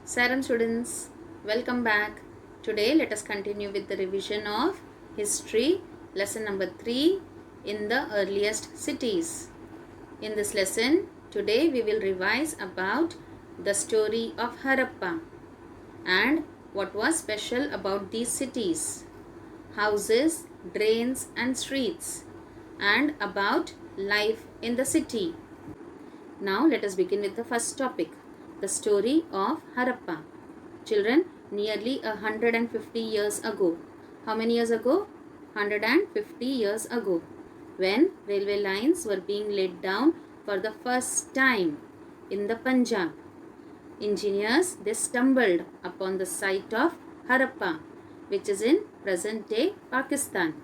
Saram students, welcome back. Today let us continue with the revision of history lesson number 3 in the earliest cities. In this lesson, today we will revise about the story of Harappa and what was special about these cities, houses, drains and streets, and about life in the city. Now let us begin with the first topic, the story of Harappa. Children, nearly 150 years ago. How many years ago? 150 years ago. When railway lines were being laid down for the first time in the Punjab. Engineers, they stumbled upon the site of Harappa, which is in present-day Pakistan.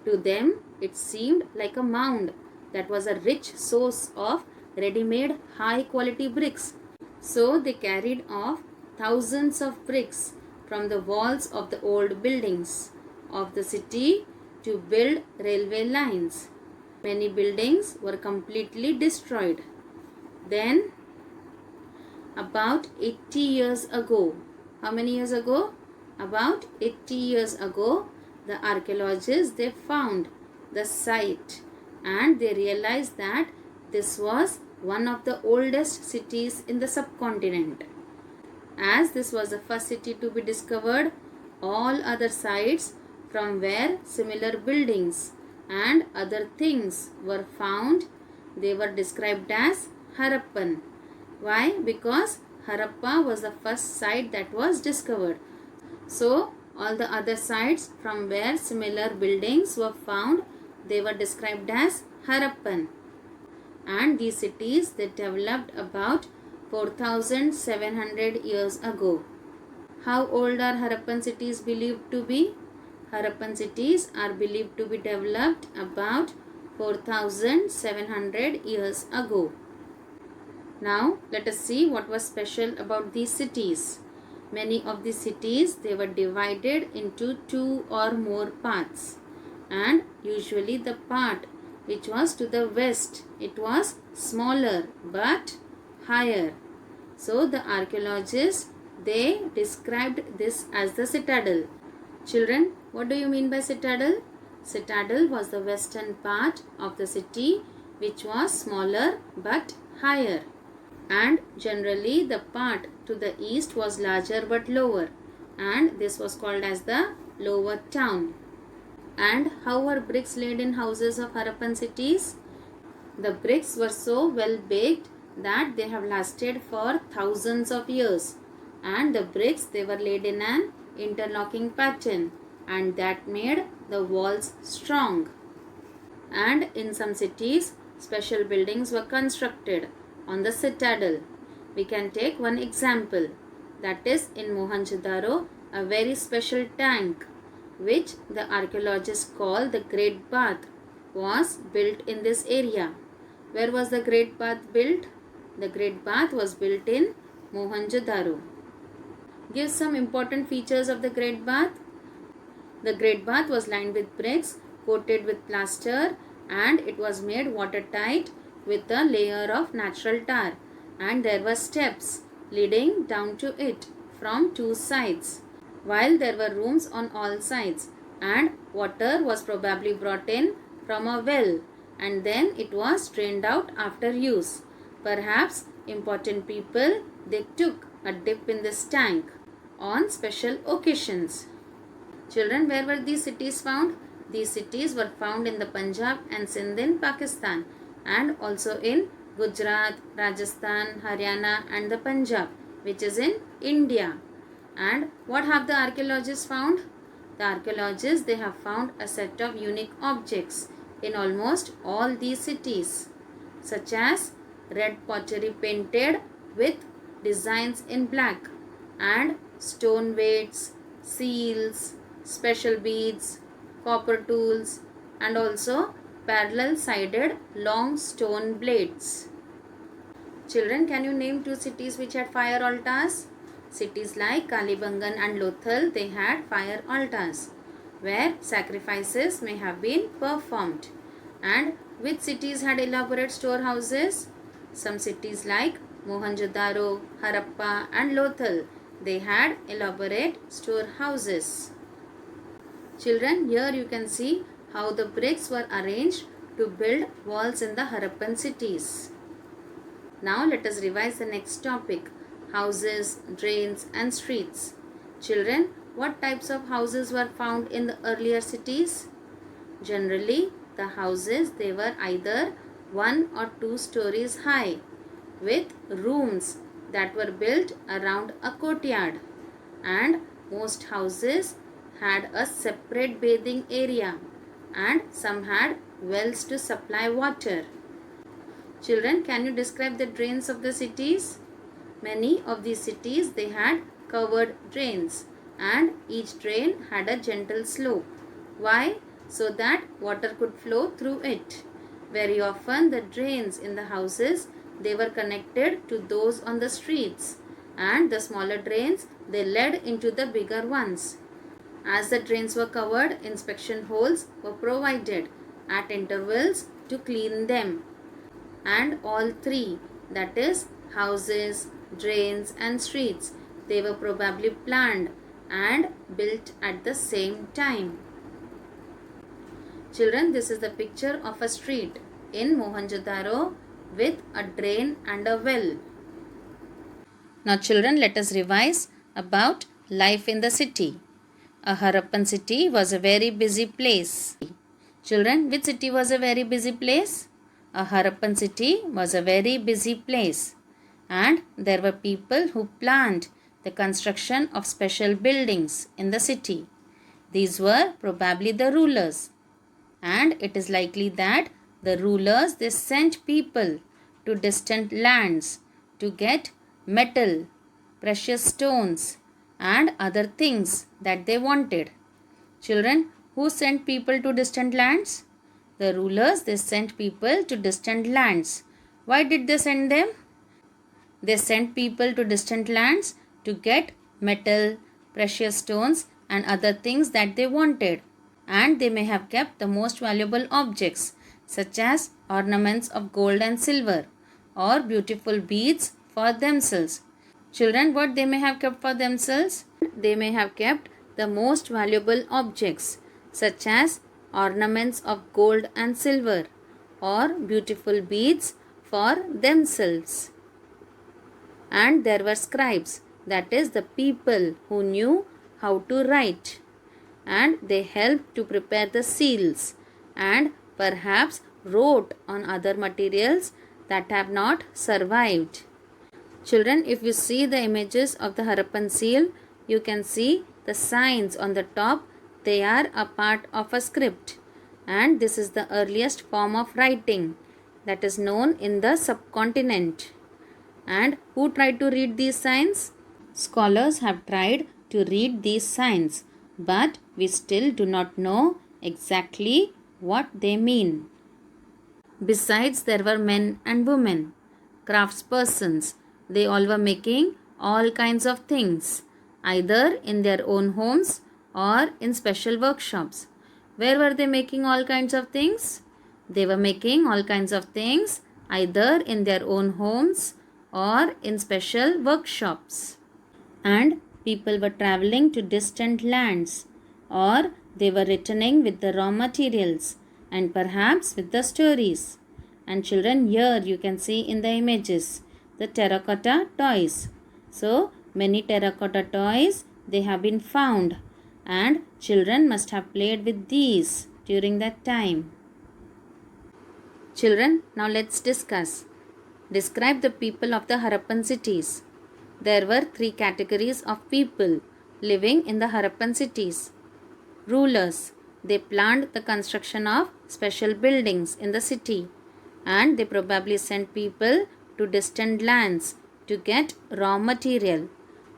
To them, it seemed like a mound that was a rich source of ready-made high-quality bricks. So they carried off thousands of bricks from the walls of the old buildings of the city to build railway lines. Many buildings were completely destroyed. Then, about 80 years ago, how many years ago? About 80 years ago, the archaeologists, they found the site and they realized that this was one of the oldest cities in the subcontinent. As this was the first city to be discovered, all other sites from where similar buildings and other things were found, they were described as Harappan. Why? Because Harappa was the first site that was discovered. So, all the other sites from where similar buildings were found, they were described as Harappan. And these cities, they developed about 4,700 years ago. How old are Harappan cities believed to be? Harappan cities are believed to be developed about 4,700 years ago. Now, let us see what was special about these cities. Many of these cities, they were divided into 2 or more parts. And usually the part which was to the west, it was smaller but higher. So the archaeologists, they described this as the citadel. Children, what do you mean by citadel? Citadel was the western part of the city which was smaller but higher. And generally the part to the east was larger but lower, and this was called as the lower town. And how were bricks laid in houses of Harappan cities? The bricks were so well baked that they have lasted for thousands of years, and the bricks, they were laid in an interlocking pattern, and that made the walls strong. And in some cities, special buildings were constructed on the citadel. We can take one example, that is in Mohenjo-daro, a very special tank which the archaeologists call the Great Bath was built in this area. Where was the Great Bath built? The Great Bath was built in Mohenjo-daro. Give some important features of the Great Bath. The Great Bath was lined with bricks, coated with plaster, and it was made watertight with a layer of natural tar, and there were steps leading down to it from 2 sides, while there were rooms on all sides, and water was probably brought in from a well, and then it was drained out after use. Perhaps important people, they took a dip in this tank on special occasions. Children, where were these cities found? These cities were found in the Punjab and Sindh in Pakistan, and also in Gujarat, Rajasthan, Haryana and the Punjab, which is in India. And what have the archaeologists found? The archaeologists, they have found a set of unique objects in almost all these cities, such as red pottery painted with designs in black, and stone weights, seals, special beads, copper tools, and also parallel sided long stone blades. Children, can you name 2 cities which had fire altars? Cities like Kalibangan and Lothal, they had fire altars where sacrifices may have been performed. And which cities had elaborate storehouses? Some cities like Mohenjo-daro, Harappa and Lothal, they had elaborate storehouses. Children, here you can see how the bricks were arranged to build walls in the Harappan cities. Now let us revise the next topic, houses, drains and streets. Children, what types of houses were found in the earlier cities? Generally, the houses, they were either 1 or 2 stories high with rooms that were built around a courtyard, and most houses had a separate bathing area and some had wells to supply water. Children, can you describe the drains of the cities? Many of these cities, they had covered drains and each drain had a gentle slope. Why? So that water could flow through it. Very often the drains in the houses, they were connected to those on the streets, and the smaller drains, they led into the bigger ones. As the drains were covered, inspection holes were provided at intervals to clean them. And all three, that is houses, drains and streets, they were probably planned and built at the same time. Children, this is the picture of a street in Mohenjo-daro with a drain and a well. Now children, let us revise about life in the city. A Harappan city was a very busy place. Children, which city was a very busy place? A Harappan city was a very busy place, and there were people who planned the construction of special buildings in the city. These were probably the rulers, and it is likely that the rulers, they sent people to distant lands to get metal, precious stones and other things that they wanted. Children, who sent people to distant lands? The rulers, they sent people to distant lands. Why did they send them? They sent people to distant lands to get metal, precious stones and other things that they wanted. And they may have kept the most valuable objects such as ornaments of gold and silver or beautiful beads for themselves. Children, what they may have kept for themselves? They may have kept the most valuable objects such as ornaments of gold and silver or beautiful beads for themselves. And there were scribes, that is the people who knew how to write, and they helped to prepare the seals and perhaps wrote on other materials that have not survived. Children, if you see the images of the Harappan seal, you can see the signs on the top. They are a part of a script, and this is the earliest form of writing that is known in the subcontinent. And who tried to read these signs? Scholars have tried to read these signs, but we still do not know exactly what they mean. Besides, there were men and women, craftspersons. They all were making all kinds of things, either in their own homes or in special workshops. Where were they making all kinds of things? They were making all kinds of things either in their own homes or in special workshops. And people were traveling to distant lands, or they were returning with the raw materials and perhaps with the stories. And children, here you can see in the images the terracotta toys. So many terracotta toys, they have been found, and children must have played with these during that time. Children, now let's discuss. Describe the people of the Harappan cities. There were 3 categories of people living in the Harappan cities. Rulers, they planned the construction of special buildings in the city, and they probably sent people to distant lands to get raw material.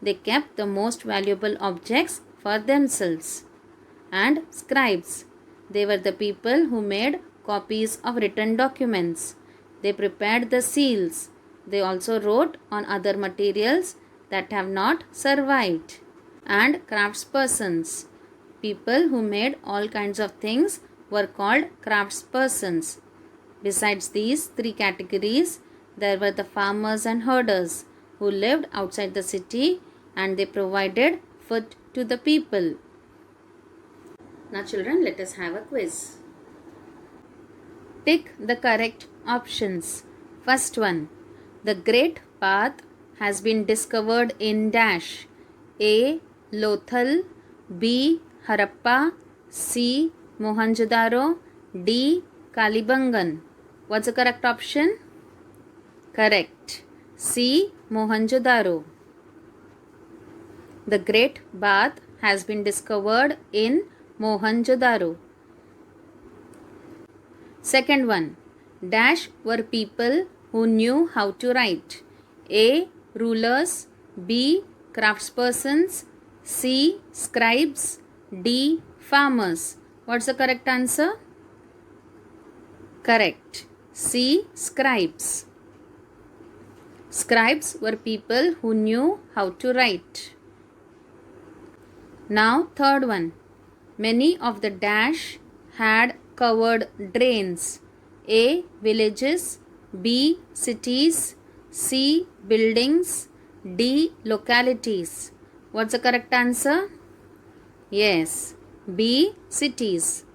They kept the most valuable objects for themselves. And scribes, they were the people who made copies of written documents. They prepared the seals. They also wrote on other materials that have not survived. And craftspersons, people who made all kinds of things, were called craftspersons. Besides these 3 categories, there were the farmers and herders who lived outside the city and they provided food to the people. Now children, let us have a quiz. Tick the correct options. First one, the Great Path has been discovered in dash. A. Lothal, B. Harappa, C. Mohenjo-daro, D. Kalibangan. What's the correct option? Correct. C. Mohenjo-daro. The Great Bath has been discovered in Mohenjo-daro. Second one, dash were people who knew how to write. A. Rulers, B. Craftspersons, C. Scribes, D. Farmers. What's the correct answer? Correct. C. Scribes. Scribes were people who knew how to write. Now third one, many of the dash had covered drains. A. Villages, B. Cities, C. Buildings, D. Localities. What's the correct answer? Yes, B. Cities.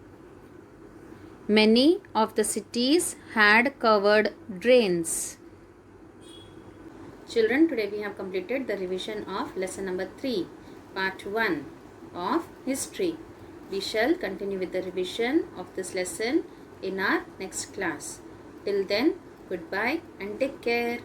Many of the cities had covered drains. Children, today we have completed the revision of lesson number 3, part 1 of history. We shall continue with the revision of this lesson in our next class. Till then, goodbye and take care.